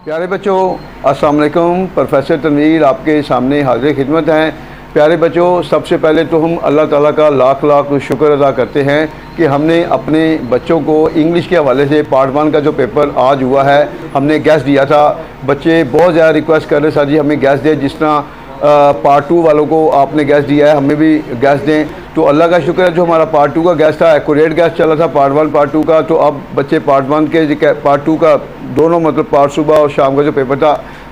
प्यारे बच्चों, अस्सलाम वालेकुम। प्रोफेसर तनवीर आपके सामने हाजिर खिदमत हैं। प्यारे बच्चों, सबसे पहले तो हम अल्लाह ताला का लाख लाख शुक्र अदा करते हैं कि हमने अपने बच्चों को इंग्लिश के हवाले से पार्ट 1 का जो पेपर आज हुआ है हमने गैस दिया था। बच्चे बहुत ज़्यादा रिक्वेस्ट कर रहे सर जी हमें गैस दें, जिस तरह पार्ट 2 वालों को आपने गैस दिया है हमें भी गैस दें। तो अल्लाह का शुक्र है जो हमारा पार्ट 2 का गैस था एक्यूरेट गैस चला था पार्ट 1 पार्ट 2 का। तो अब बच्चे पार्ट 1 के पार्ट 2 का दोनों मतलब पार्ट सुबह और शाम का जो पेपर था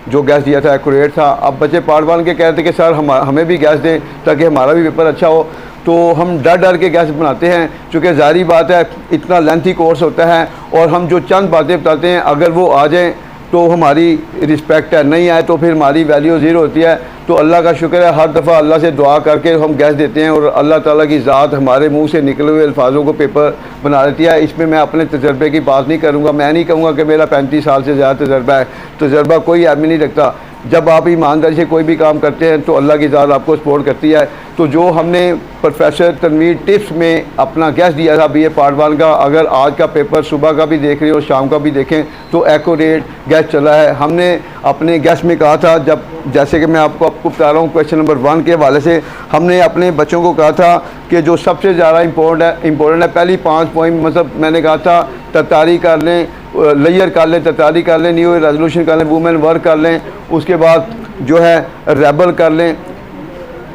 जो गैस दिया था एक्यूरेट था। अब बच्चे पार्ट 1 के कह रहे थे कि सर हमें भी गैस दें ताकि हमारा भी पेपर अच्छा हो। तो हम डर डर के गैस बनाते हैं, चूँकि ज़ाहिर बात है इतना लेंथी कोर्स होता है और हम जो चंद बातें बताते हैं अगर वो आ जाएँ तो हमारी रिस्पेक्ट है, नहीं आए तो फिर हमारी वैल्यू ज़ीरो होती है। तो अल्लाह का शुक्र है हर दफ़ा अल्लाह से दुआ करके हम गैस देते हैं और अल्लाह ताला की ज़ात हमारे मुंह से निकले हुए अल्फाजों को पेपर बना देती है। इसमें मैं अपने तजर्बे की बात नहीं करूँगा, मैं नहीं कहूँगा कि मेरा 35 साल से ज़्यादा तजर्बा है। तजर्बा कोई अहमियत नहीं रखता। जब आप ईमानदारी से कोई भी काम करते हैं तो अल्लाह की ज़ात आपको सपोर्ट करती है। तो जो हमने प्रोफेसर तनवीर टिप्स में अपना गैस दिया था BA पार्ट 1 का, अगर आज का पेपर सुबह का भी देख रहे हो शाम का भी देखें तो एक्यूरेट गैस चला है। हमने अपने गैस में कहा था, जब जैसे कि मैं आपको बता रहा हूँ क्वेश्चन नंबर 1 के हवाले से हमने अपने बच्चों को कहा था कि जो सबसे ज़्यादा इम्पोर्टेंट है पहली 5 पॉइंट, मतलब मैंने कहा था तरतारी कर लें, लेयर कर लें, तरतारी कर लें, न्यू रेजोल्यूशन कर लें, वुमेन वर्क कर लें, उसके बाद जो है रेबल कर लें।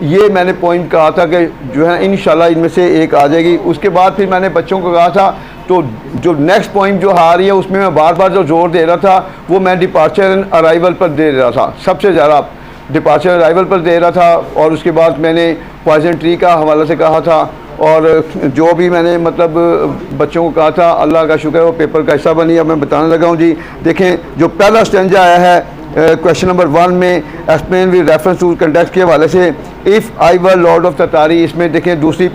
ये मैंने पॉइंट कहा था कि जो है इंशाल्लाह इनमें से एक आ जाएगी। उसके बाद फिर मैंने बच्चों को कहा था तो जो नेक्स्ट पॉइंट जो आ रही है उसमें मैं बार बार जो जोर दे रहा था वो मैं डिपार्चर एंड अराइवल पर दे रहा था, सबसे ज़्यादा डिपार्चर अराइवल पर दे रहा था। और उसके बाद मैंने पॉइजन ट्री का हवाला से कहा था और जो भी मैंने मतलब बच्चों को कहा था अल्लाह का शुक्र है वो पेपर का हिस्सा बनी। अब मैं बताने लगा हूँ जी। देखें जो पहला स्टेंजा आया है क्वेश्चन नंबर 1 में explain with reference to context के हवाले से if I were lord of Tartary, इसमें देखें दूसरी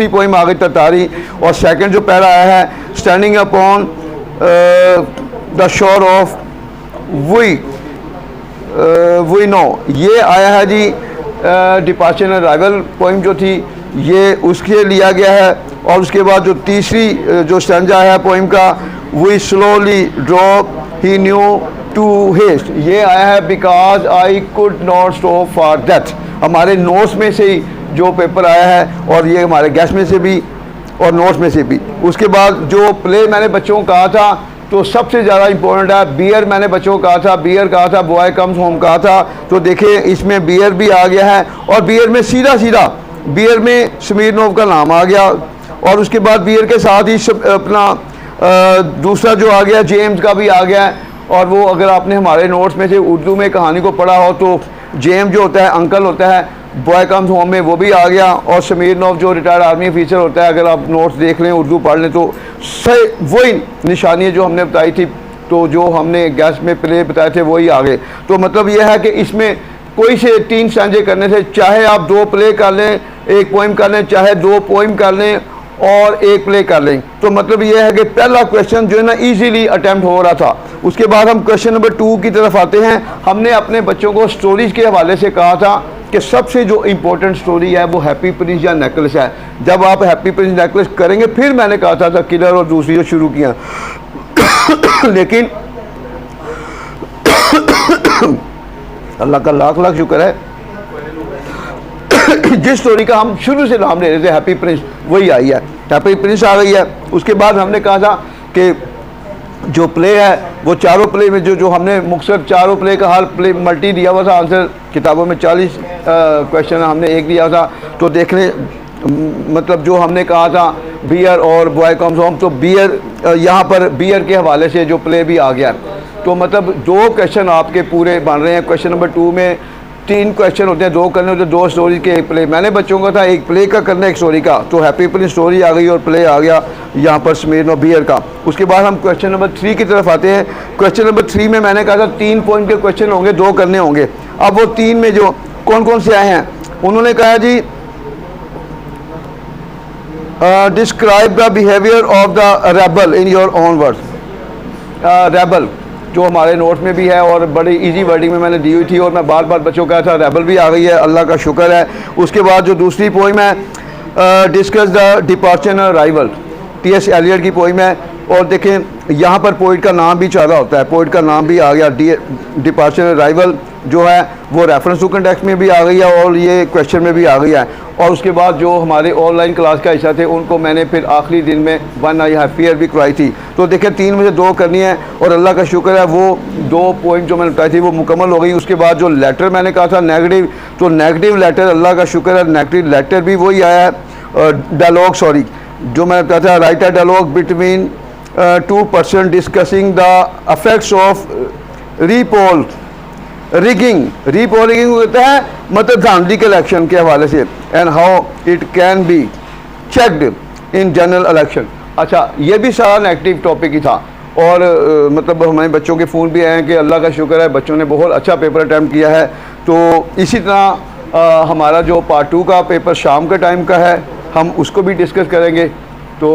पोइम आ गई तरतारी और सेकंड जो पैरा आया है standing upon the shore of we know, ये आया है जी डिपार्चर एंड अराइवल पोइम जो थी ये उसके लिया गया है। और उसके बाद जो तीसरी जो स्टैंजा है पोइम का we slowly drop he new to haste, ये आया है because I could not stop for that. हमारे नोट्स में से ही जो पेपर आया है और ये हमारे गैस में से भी और नोट्स में से भी। उसके बाद जो प्ले मैंने बच्चों को कहा था तो सबसे ज़्यादा इंपॉर्टेंट है बियर, मैंने बच्चों को कहा था बियर कहा था, बॉय कम्स होम कहा था। तो देखिए इसमें बियर भी आ गया है और बियर में सीधा सीधा बियर में स्मीरनोव का नाम आ गया और उसके बाद बियर के साथ ही अपना दूसरा जो आ गया जेम्स का भी आ गया है। और वो अगर आपने हमारे नोट्स में से उर्दू में कहानी को पढ़ा हो तो जेम्स जो होता है अंकल होता है, बॉय कम्स होम में वो भी आ गया और स्मीरनोव जो रिटायर्ड आर्मी ऑफिसर होता है, अगर आप नोट्स देख लें उर्दू पढ़ लें तो सही वही निशानियाँ जो हमने बताई थी तो जो हमने गैस में प्ले बताए थे वही आ गए। तो मतलब यह है कि इसमें कोई से 3 स्टैंजे करने से चाहे आप 2 प्ले कर लें, 1 पोइम कर लें, चाहे 2 पोइम कर लें और 1 प्ले कर लें। तो मतलब यह है कि पहला क्वेश्चन जो है ना इजीली अटैम्प्ट हो रहा था। उसके बाद हम क्वेश्चन नंबर 2 की तरफ आते हैं। हमने अपने बच्चों को स्टोरीज के हवाले से कहा था कि सबसे जो इम्पोर्टेंट स्टोरी है वो हैप्पी प्रिंस या नेकलेस है। जब आप हैप्पी प्रिंस नेकलेस करेंगे फिर मैंने कहा था किलर और दूसरी जो शुरू किया लेकिन अल्लाह का लाख लाख शुक्र है जिस स्टोरी का हम शुरू से नाम ले रहे थे हैप्पी प्रिंस वही आई है, हैप्पी प्रिंस आ गई है। उसके बाद हमने कहा था कि जो प्ले है वो चारों प्ले में जो हमने मुख्तसर चारों प्ले का हर प्ले मल्टी दिया हुआ था, आंसर किताबों में 40 क्वेश्चन हमने एक दिया था। तो देखने मतलब जो हमने कहा था बियर और बॉय कम्स होम, तो बियर यहाँ पर बियर के हवाले से जो प्ले भी आ गया। तो मतलब 2 क्वेश्चन आपके पूरे बन रहे हैं। क्वेश्चन नंबर 2 में 3 क्वेश्चन होते हैं, 2 करने होते हैं, 2 स्टोरी के 1 प्ले। मैंने बच्चों का था 1 प्ले का करना 1 स्टोरी का, तो हैप्पी प्रिंस स्टोरी आ गई और प्ले आ गया यहाँ पर स्मीरनोव बियर का। उसके बाद हम क्वेश्चन नंबर 3 की तरफ आते हैं। क्वेश्चन नंबर 3 में मैंने कहा था 3 पॉइंट के क्वेश्चन होंगे, 2 करने होंगे। अब वो 3 में जो कौन कौन से आए हैं उन्होंने कहा जी describe the behaviour of the rebel in your own words. Rebel जो हमारे नोट्स में भी है और बड़ी इजी वर्डिंग में मैंने दी हुई थी और मैं बार बार बच्चों को कहा था रेबल भी आ गई है, अल्लाह का शुक्र है। उसके बाद जो दूसरी पोइम है discuss the departure and arrival, T.S. Eliot की पोइम है। और देखें यहाँ पर पोइट का नाम भी चाह रहा होता है, पोइट का नाम भी आ गया, डिपार्चर अराइवल जो है वो रेफरेंस टू कंटेक्स्ट में भी आ गई है और ये क्वेश्चन में भी आ गई है। और उसके बाद जो हमारे ऑनलाइन क्लास का हिस्सा थे उनको मैंने फिर आखिरी दिन में 1 आई हैव फेयर भी करवाई थी। तो देखिए 3 में से 2 करनी है और अल्लाह का शुक्र है वो 2 पॉइंट जो मैंने बताई थी वो मुकम्मल हो गई। उसके बाद जो लेटर मैंने कहा था नेगेटिव, तो नेगेटिव लेटर अल्लाह का शुक्र है नेगेटिव लेटर भी वही आया है। डायलॉग सॉरी जो मैंने कहा था write a dialogue between 2 person discussing the affects of repoll rigging. Repolling होता है मतलब धांधली के इलेक्शन के हवाले से, and how it can be checked in general election. अच्छा, ये भी सारा नेगेटिव टॉपिक ही था और मतलब हमारे बच्चों के फ़ोन भी आए हैं कि अल्लाह का शुक्र है बच्चों ने बहुत अच्छा पेपर अटैम्प्ट किया है। तो इसी तरह हमारा जो पार्ट 2 का पेपर शाम के टाइम का है हम उसको भी डिस्कस करेंगे। तो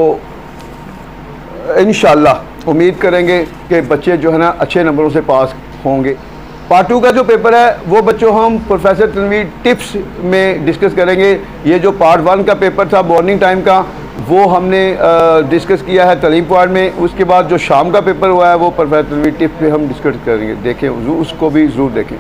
इंशाल्लाह उम्मीद करेंगे कि बच्चे जो है ना अच्छे नंबरों से पास होंगे। पार्ट 2 का जो पेपर है वो बच्चों हम प्रोफेसर तनवीर टिप्स में डिस्कस करेंगे। ये जो पार्ट 1 का पेपर था मॉर्निंग टाइम का वो हमने डिस्कस किया है तलीम पॉइंट में। उसके बाद जो शाम का पेपर हुआ है वो प्रोफेसर तनवीर टिप्स पे हम डिस्कस करेंगे, देखें उसको भी ज़रूर देखें।